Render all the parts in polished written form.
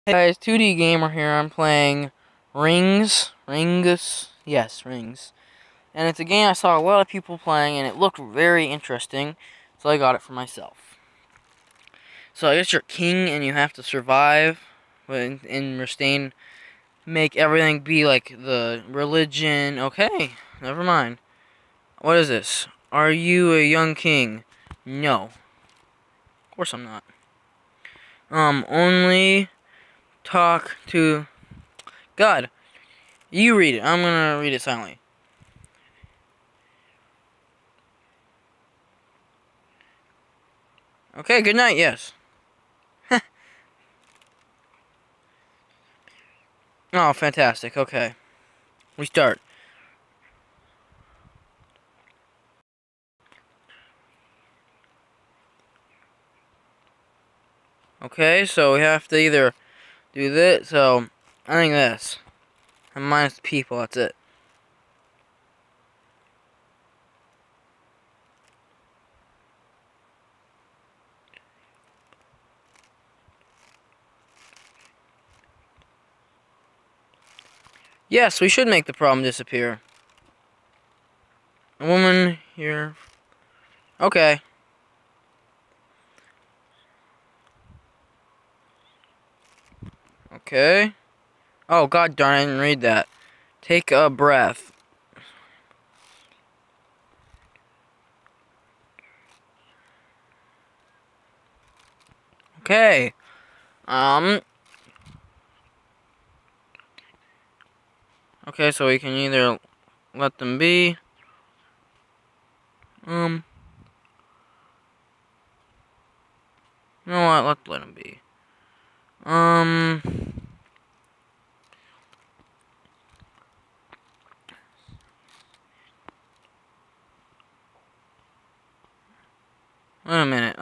Hey guys, 2D Gamer here. I'm playing yes, Rings. And it's a game I saw a lot of people playing, and it looked very interesting, so I got it for myself. So I guess you're king, and you have to survive, but in Restane, make everything be like the religion. Okay, never mind. What is this? Are you a young king? No. Of course I'm not. Only talk to God. You read it. I'm gonna read it silently. Okay, good night, yes. Oh, fantastic. Okay. We start. Okay, so we have to either do this, so I think this. And minus the people, that's it. Yes, we should make the problem disappear. A woman here. Okay. Okay. Oh, god darn, I didn't read that. Take a breath. Okay. Um. Okay, so we can either let them be. Um. You know what? Let's let them be. Um. Wait a minute.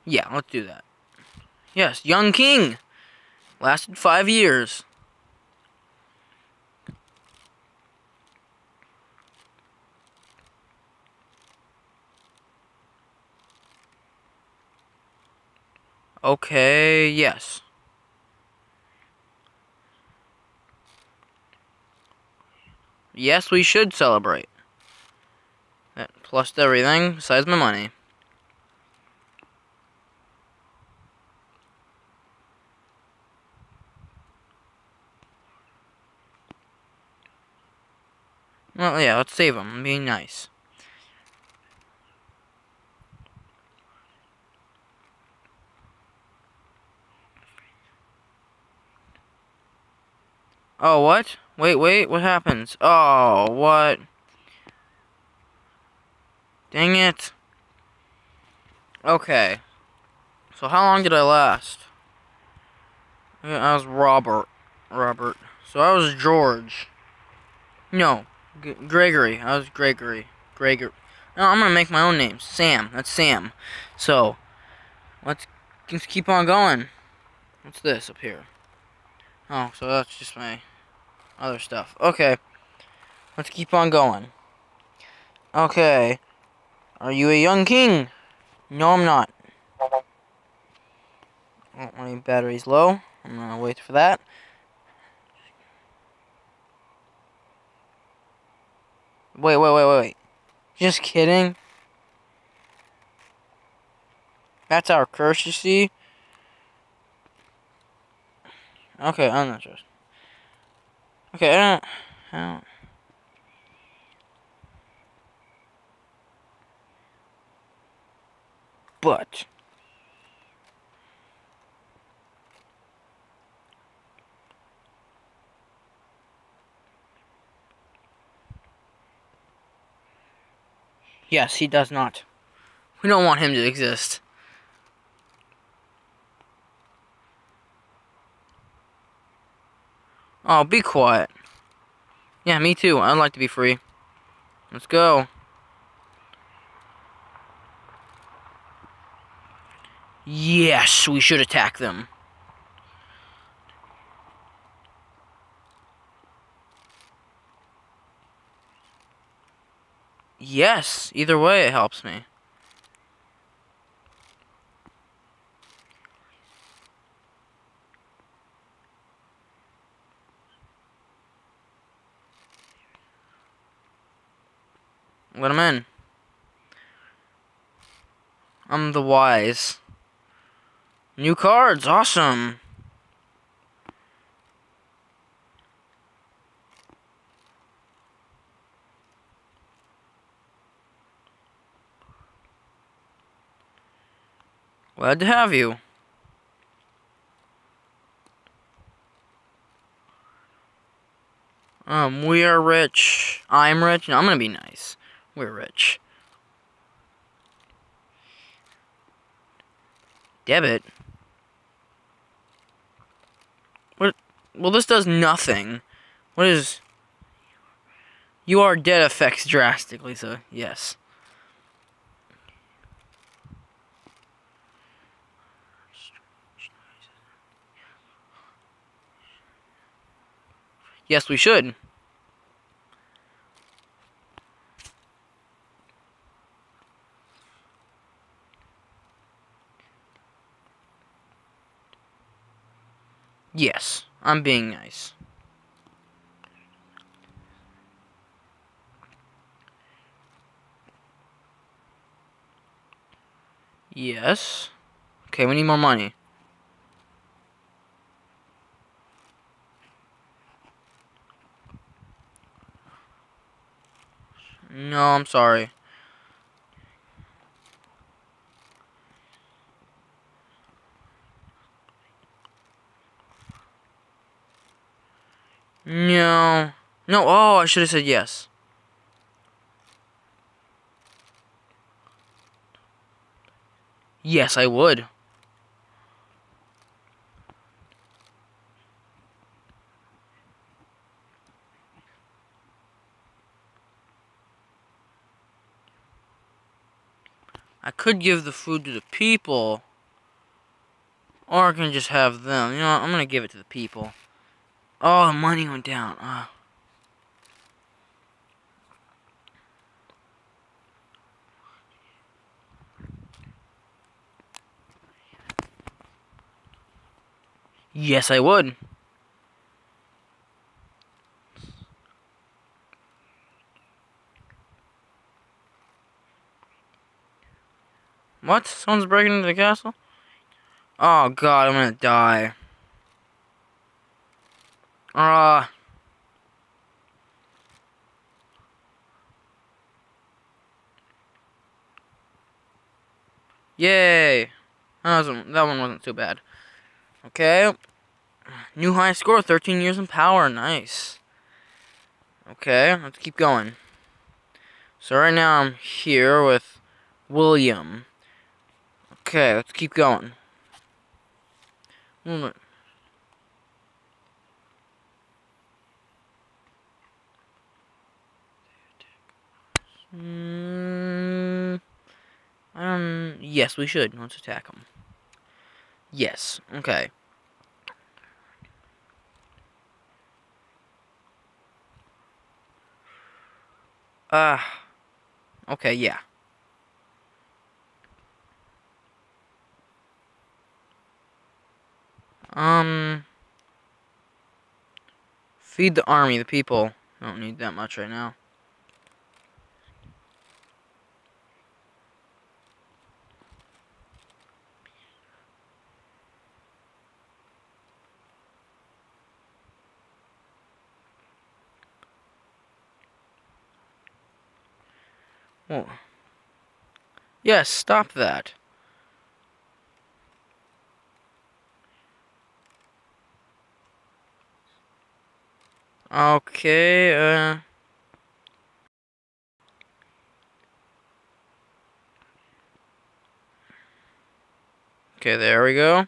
Yeah, let's do that. Yes, young king. Lasted 5 years. Okay, yes. Yes, we should celebrate. That plus everything besides my money. Well, yeah, let's save them. Be nice. Oh, what? Wait, what happens? Oh, what? Dang it. Okay. So how long did I last? I was Robert. So I was George. No. Gregory. I was Gregory. No, I'm gonna make my own name. Sam. That's Sam. So, let's keep on going. What's this up here? Oh, so that's just my other stuff. Okay. Let's keep on going. Okay. Are you a young king? No, I'm not. Oh, my battery's low. I'm gonna wait for that. Wait. Just kidding. That's our curse, you see? Okay, I'm not sure. Okay, I don't. But. Yes, he does not. We don't want him to exist. Oh, be quiet. Yeah, me too. I'd like to be free. Let's go. Yes, we should attack them. Yes, either way it helps me. Let him in. I'm the wise. New cards, awesome. Glad to have you. We are rich. I'm rich. No, I'm gonna be nice. We're rich. Debit? What? Well, this does nothing. What is... You are dead affects drastically, so yes. Yes, we should. Yes, I'm being nice. Yes. Okay, we need more money. No, I'm sorry. No. No, oh, I should have said yes. Yes, I would. I could give the food to the people. Or I can just have them. You know what? I'm gonna give it to the people. Oh, the money went down. Yes, I would. What? Someone's breaking into the castle? Oh god, I'm gonna die. Yay! That one wasn't too bad. Okay. New high score, 13 years in power. Nice. Okay, let's keep going. So right now I'm here with William. Okay, let's keep going. Yes, we should. Let's attack him. Yes. Okay. Okay, yeah. Feed the army, the people. Don't need that much right now. Oh. Yes, stop that. Okay, okay, there we go.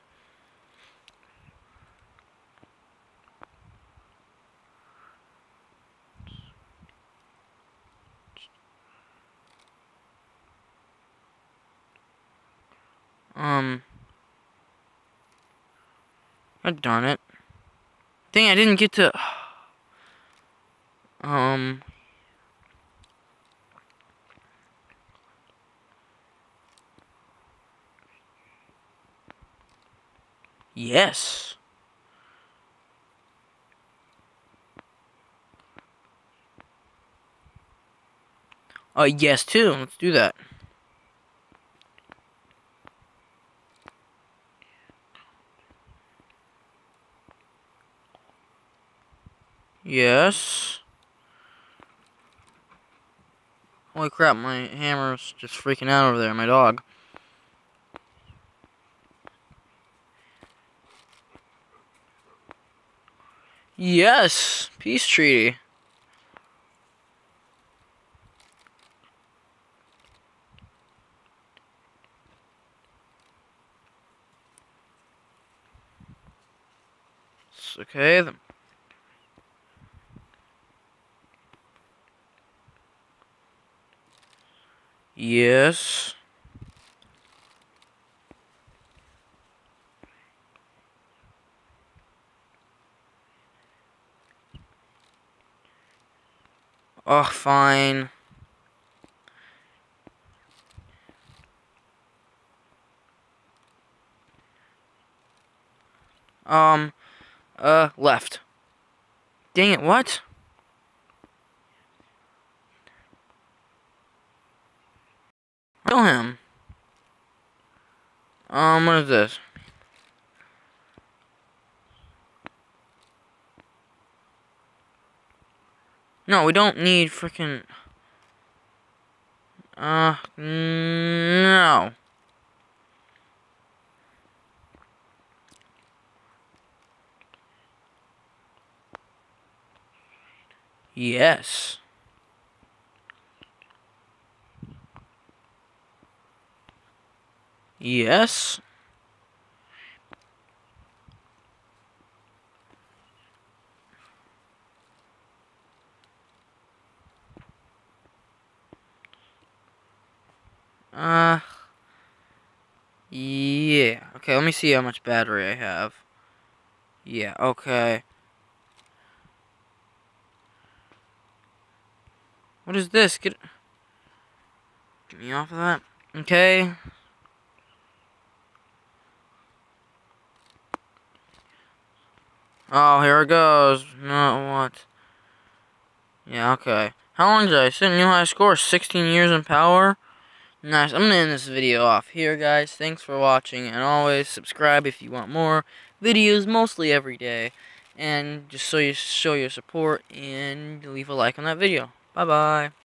God darn it. Dang, I didn't get to... Yes. Yes, too. Let's do that. Yes. Holy crap, my hammer's just freaking out over there, my dog. Yes! Peace treaty. Okay. Yes. Oh, fine. Left. Dang it, what? Kill him. What is this? No, we don't need freaking. No. Yes. Yes. Yeah. Okay, let me see how much battery I have. Yeah, okay. What is this? Get me off of that. Okay. Oh, here it goes. No, what? Yeah, okay. How long did I set a new high score? 16 years in power? Nice. I'm gonna end this video off here, guys. Thanks for watching, and always subscribe if you want more videos, mostly every day. And just so you show your support, and leave a like on that video. Bye-bye.